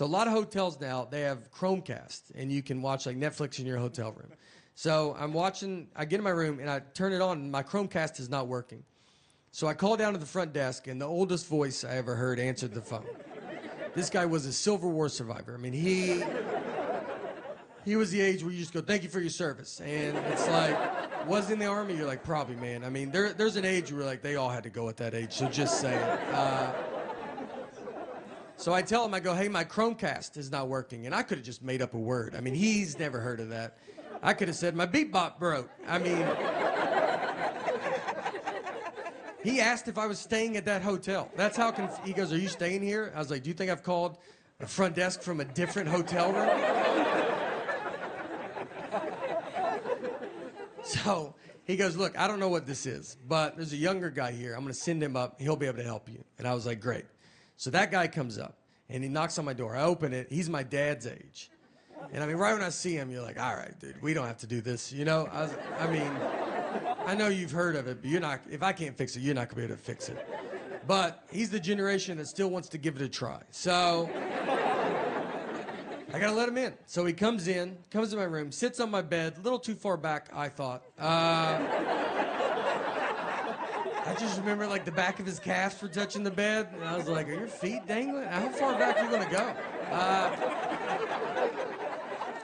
So a lot of hotels now, they have Chromecast, and you can watch like Netflix in your hotel room. So I get in my room, and I turn it on, and my Chromecast is not working. So I call down to the front desk, and the oldest voice I ever heard answered the phone. This guy was a Civil War survivor. I mean, he was the age where you just go, thank you for your service. And it's like, was in the Army? You're like, probably, man. I mean, there's an age where like they all had to go at that age, so just say it. So I tell him, I go, hey, my Chromecast is not working. And I could have just made up a word. I mean, he's never heard of that. I could have said, my beat bop broke. I mean, he asked if I was staying at that hotel. That's how, he goes, are you staying here? I was like, do you think I've called the front desk from a different hotel room? So he goes, look, I don't know what this is, but there's a younger guy here. I'm going to send him up. He'll be able to help you. And I was like, great. So that guy comes up, and he knocks on my door. I open it. He's my dad's age. And I mean, right when I see him, you're like, all right, dude, we don't have to do this, you know? I mean, I know you've heard of it, but if I can't fix it, you're not going to be able to fix it. But he's the generation that still wants to give it a try. So I got to let him in. So he comes in my room, sits on my bed, a little too far back, I thought. I just remember like the back of his calves were touching the bed, and I was like, are your feet dangling? How far back are you going to go?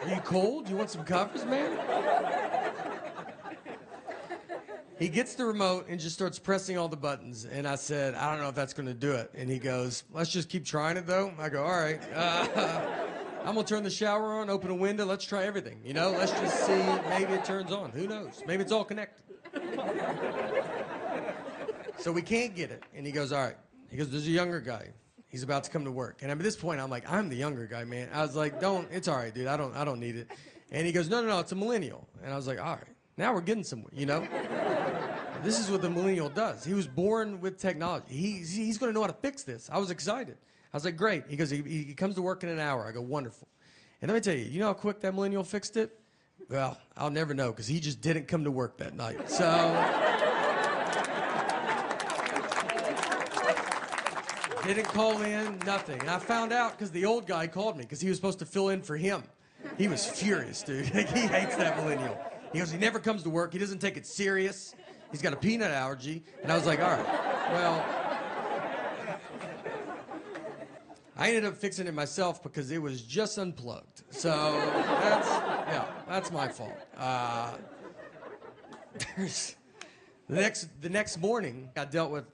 Are you cold? Do you want some covers, man? He gets the remote and just starts pressing all the buttons, and I said, I don't know if that's going to do it. And he goes, let's just keep trying it, though. I go, all right. I'm going to turn the shower on, open a window, let's try everything, you know? Let's just see, maybe it turns on. Who knows? Maybe it's all connected. So we can't get it. And he goes, all right. He goes, there's a younger guy. He's about to come to work. And at this point, I'm like, I'm the younger guy, man. I was like, it's all right, dude. I don't need it. And he goes, no, it's a millennial. And I was like, all right, now we're getting somewhere, you know? This is what the millennial does. He was born with technology. He's going to know how to fix this. I was excited. I was like, great. He goes, he comes to work in an hour. I go, wonderful. And let me tell you, you know how quick that millennial fixed it? Well, I'll never know, because he just didn't come to work that night. So didn't call in, nothing. And I found out because the old guy called me, because he was supposed to fill in for him. He was furious, dude. He hates that millennial. He goes, he never comes to work. He doesn't take it serious. He's got a peanut allergy. And I was like, all right, well, I ended up fixing it myself because it was just unplugged. So that's my fault. The next morning, I dealt with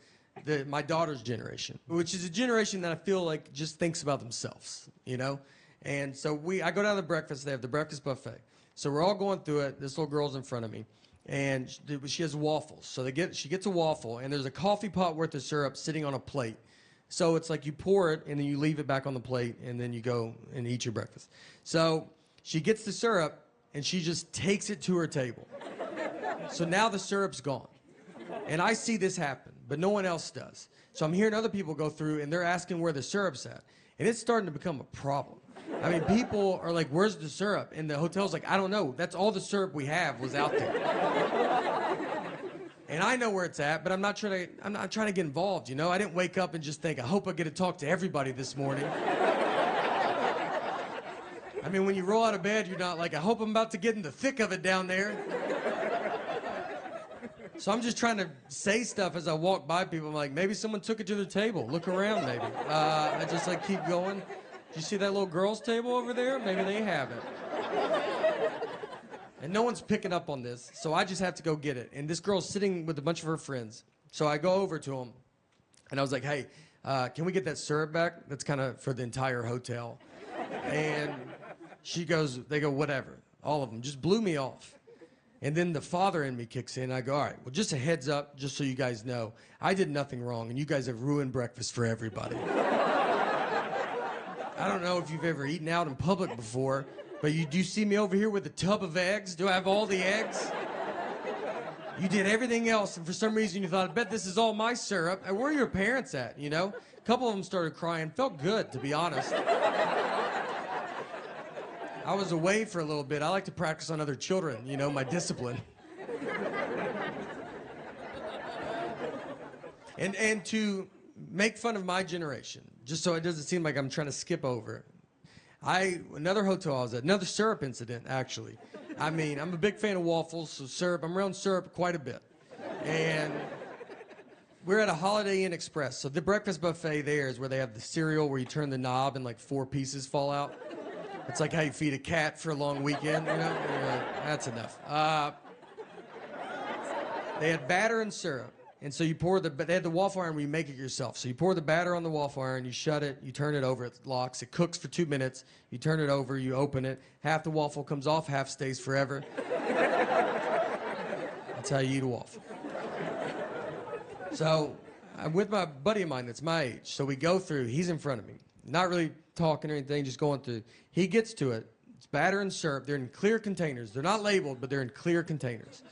my daughter's generation, which is a generation that I feel like just thinks about themselves, you know? And so I go down to breakfast. They have the breakfast buffet. So we're all going through it. This little girl's in front of me, and she has waffles. So she gets a waffle, and there's a coffee pot worth of syrup sitting on a plate. So it's like you pour it, and then you leave it back on the plate, and then you go and eat your breakfast. So she gets the syrup, and she just takes it to her table. So now the syrup's gone. And I see this happen, but no one else does. So I'm hearing other people go through, and they're asking where the syrup's at. And it's starting to become a problem. I mean, people are like, where's the syrup? And the hotel's like, I don't know. That's all the syrup we have was out there. And I know where it's at, but I'm not trying to get involved, you know? I didn't wake up and just think, I hope I get to talk to everybody this morning. I mean, when you roll out of bed, you're not like, I hope I'm about to get in the thick of it down there. So I'm just trying to say stuff as I walk by people. I'm like, maybe someone took it to their table. Look around, maybe. I just like keep going. Do you see that little girl's table over there? Maybe they have it. And no one's picking up on this, so I just have to go get it. And this girl's sitting with a bunch of her friends. So I go over to them, and I was like, hey, can we get that syrup back? That's kind of for the entire hotel. And they go, whatever. All of them. Just blew me off. And then the father in me kicks in. I go, all right, well, just a heads up, just so you guys know, I did nothing wrong, and you guys have ruined breakfast for everybody. I don't know if you've ever eaten out in public before, but do you see me over here with a tub of eggs? Do I have all the eggs? You did everything else, and for some reason you thought, I bet this is all my syrup. And where are your parents at, you know? A couple of them started crying. Felt good, to be honest. I was away for a little bit. I like to practice on other children, you know, my discipline. And to make fun of my generation, just so it doesn't seem like I'm trying to skip over, Another hotel I was at, another syrup incident, actually. I mean, I'm a big fan of waffles, so syrup, I'm around syrup quite a bit. And we're at a Holiday Inn Express. So the breakfast buffet there is where they have the cereal where you turn the knob and like 4 pieces fall out. It's like how you feed a cat for a long weekend, you know? That's enough. They had batter and syrup. And so you pour they had the waffle iron where you make it yourself. So you pour the batter on the waffle iron, you shut it, you turn it over, it locks, it cooks for 2 minutes, you turn it over, you open it, half the waffle comes off, half stays forever. That's how you eat a waffle. So I'm with my buddy of mine that's my age. So we go through, he's in front of me, not really talking or anything, just going through. He gets to it, it's batter and syrup, they're in clear containers. They're not labeled, but they're in clear containers.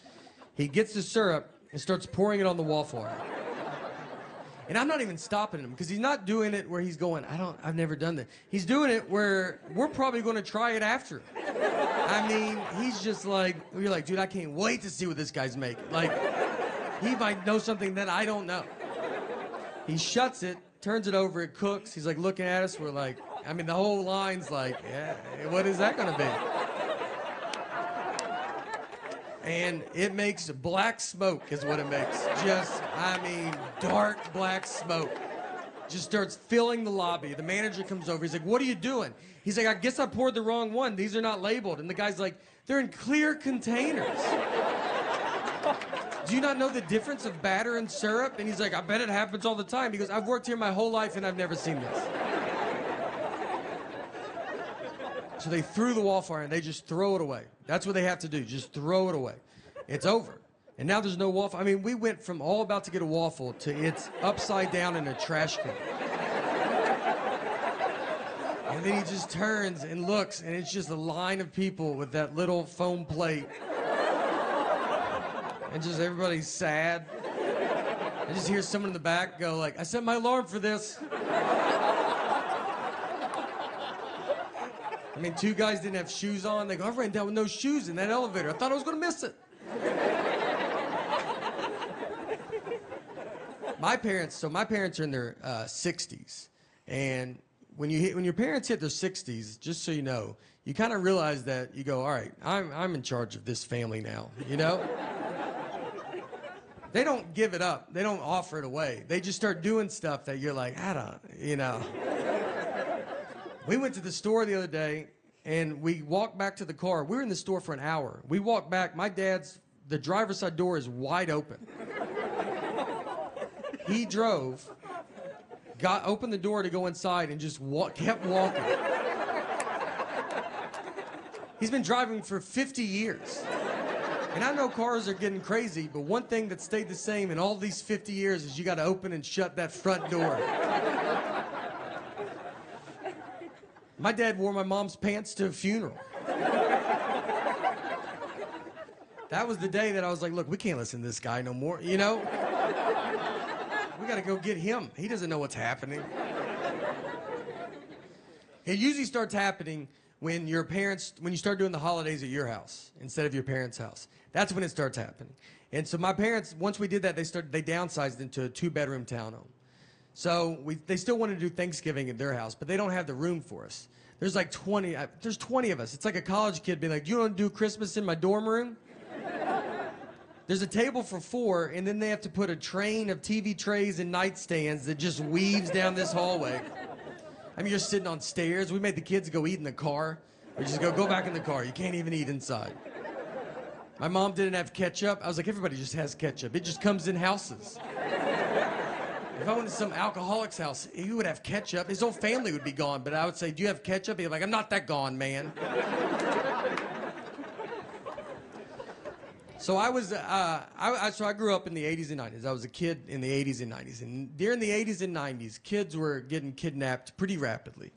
He gets the syrup and starts pouring it on the waffle iron. And I'm not even stopping him because he's not doing it where he's going, I've never done that. He's doing it where we're probably going to try it after. I mean, he's just like, you're like, dude, I can't wait to see what this guy's making. Like, he might know something that I don't know. He shuts it, turns it over, it cooks. He's like looking at us. We're like, I mean, the whole line's like, yeah, what is that going to be? And it makes black smoke is what it makes. Just, I mean, dark black smoke. Just starts filling the lobby. The manager comes over. He's like, what are you doing? He's like, I guess I poured the wrong one. These are not labeled. And the guy's like, they're in clear containers. Do you not know the difference of batter and syrup? And he's like, I bet it happens all the time. He goes, I've worked here my whole life and I've never seen this. So they threw the waffle iron. They just throw it away. That's what they have to do. Just throw it away. It's over. And now there's no waffle. I mean, we went from all about to get a waffle to it's upside down in a trash can. And then he just turns and looks, and it's just a line of people with that little foam plate. And just everybody's sad. I just hear someone in the back go like, I set my alarm for this. I mean, 2 guys didn't have shoes on. They go, I ran down with no shoes in that elevator. I thought I was going to miss it. My parents are in their 60s. And when your parents hit their 60s, just so you know, you kind of realize that you go, all right, I'm in charge of this family now, you know? They don't give it up. They don't offer it away. They just start doing stuff that you're like, I don't, you know. We went to the store the other day, and we walked back to the car. We were in the store for an hour. We walked back. The driver's side door is wide open. He drove, opened the door to go inside, and just kept walking. He's been driving for 50 years. And I know cars are getting crazy, but one thing that stayed the same in all these 50 years is you got to open and shut that front door. My dad wore my mom's pants to a funeral. That was the day that I was like, look, we can't listen to this guy no more, you know? We got to go get him. He doesn't know what's happening. It usually starts happening when you start doing the holidays at your house instead of your parents' house. That's when it starts happening. And so my parents, once we did that, they downsized into a 2-bedroom townhome. So they still want to do Thanksgiving at their house, but they don't have the room for us. There's like 20 of us. It's like a college kid being like, do you want to do Christmas in my dorm room? There's a table for 4, and then they have to put a train of TV trays and nightstands that just weaves down this hallway. I mean, you're sitting on stairs. We made the kids go eat in the car. We just go back in the car. You can't even eat inside. My mom didn't have ketchup. I was like, everybody just has ketchup. It just comes in houses. If I went to some alcoholic's house, he would have ketchup. His whole family would be gone, but I would say, do you have ketchup? He'd be like, I'm not that gone, man. So I grew up in the 80s and 90s. I was a kid in the 80s and 90s. And during the 80s and 90s, kids were getting kidnapped pretty rapidly.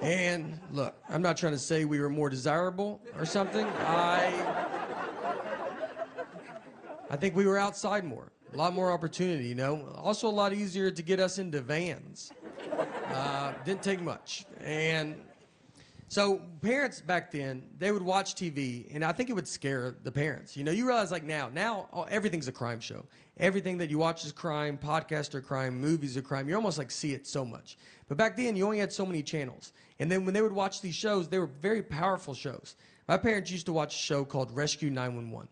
And look, I'm not trying to say we were more desirable or something. I think we were outside more. A lot more opportunity, you know. Also a lot easier to get us into vans. Didn't take much. And So parents back then, they would watch TV, and I think it would scare the parents. You realize like now everything's a crime show. Everything that you watch is crime, podcasts are crime, movies are crime. You almost like see it so much. But back then, you only had so many channels. And then when they would watch these shows, they were very powerful shows. My parents used to watch a show called Rescue 911.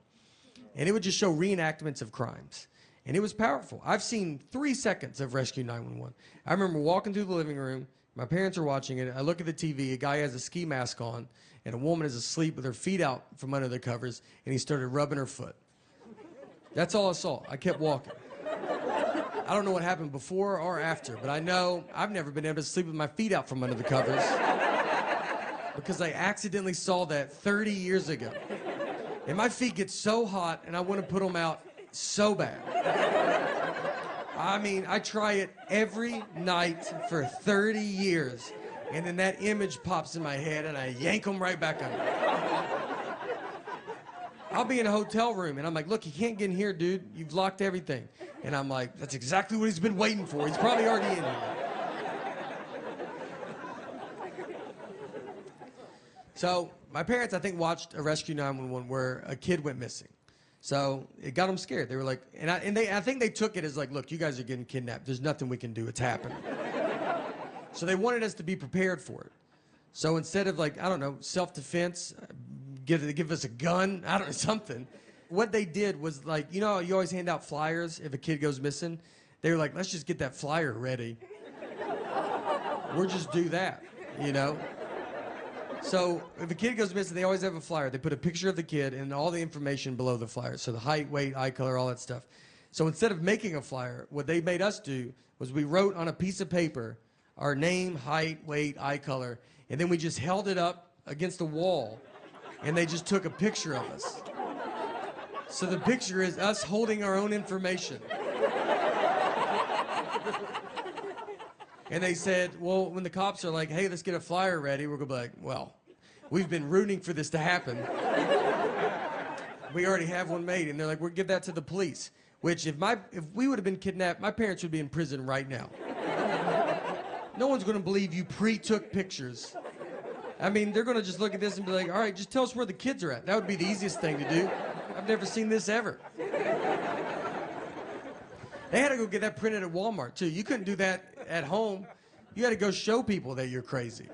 And it would just show reenactments of crimes. And it was powerful. I've seen 3 seconds of Rescue 911. I remember walking through the living room. My parents are watching it. I look at the TV. A guy has a ski mask on, and a woman is asleep with her feet out from under the covers, and he started rubbing her foot. That's all I saw. I kept walking. I don't know what happened before or after, but I know I've never been able to sleep with my feet out from under the covers because I accidentally saw that 30 years ago. And my feet get so hot, and I want to put them out so bad. I mean, I try it every night for 30 years, and then that image pops in my head, and I yank them right back under. I'll be in a hotel room, and I'm like, look, you can't get in here, dude. You've locked everything. And I'm like, that's exactly what he's been waiting for. He's probably already in here. So my parents, I think, watched a Rescue 911 where a kid went missing. So it got them scared. They were like, I think they took it as like, look, you guys are getting kidnapped. There's nothing we can do. It's happening. So they wanted us to be prepared for it. So instead of like, I don't know, self-defense, give us a gun, I don't know, something. What they did was like, you always hand out flyers if a kid goes missing. They were like, let's just get that flyer ready. We'll just do that, So if a kid goes missing, they always have a flyer. They put a picture of the kid and all the information below the flyer. So the height, weight, eye color, all that stuff. So instead of making a flyer, what they made us do was we wrote on a piece of paper our name, height, weight, eye color, and then we just held it up against the wall, and they just took a picture of us. So the picture is us holding our own information. And they said, well, when the cops are like, hey, let's get a flyer ready, we're going to be like, well, we've been rooting for this to happen. We already have one made. And they're like, we'll give that to the police. Which, if we would have been kidnapped, my parents would be in prison right now. No one's going to believe you pre-took pictures. I mean, they're going to just look at this and be like, all right, just tell us where the kids are at. That would be the easiest thing to do. I've never seen this ever. They had to go get that printed at Walmart, too. You couldn't do that at home. You had to go show people that you're crazy.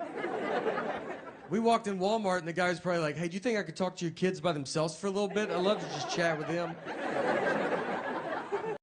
We walked in Walmart, and the guy was probably like, hey, do you think I could talk to your kids by themselves for a little bit? I'd love to just chat with them.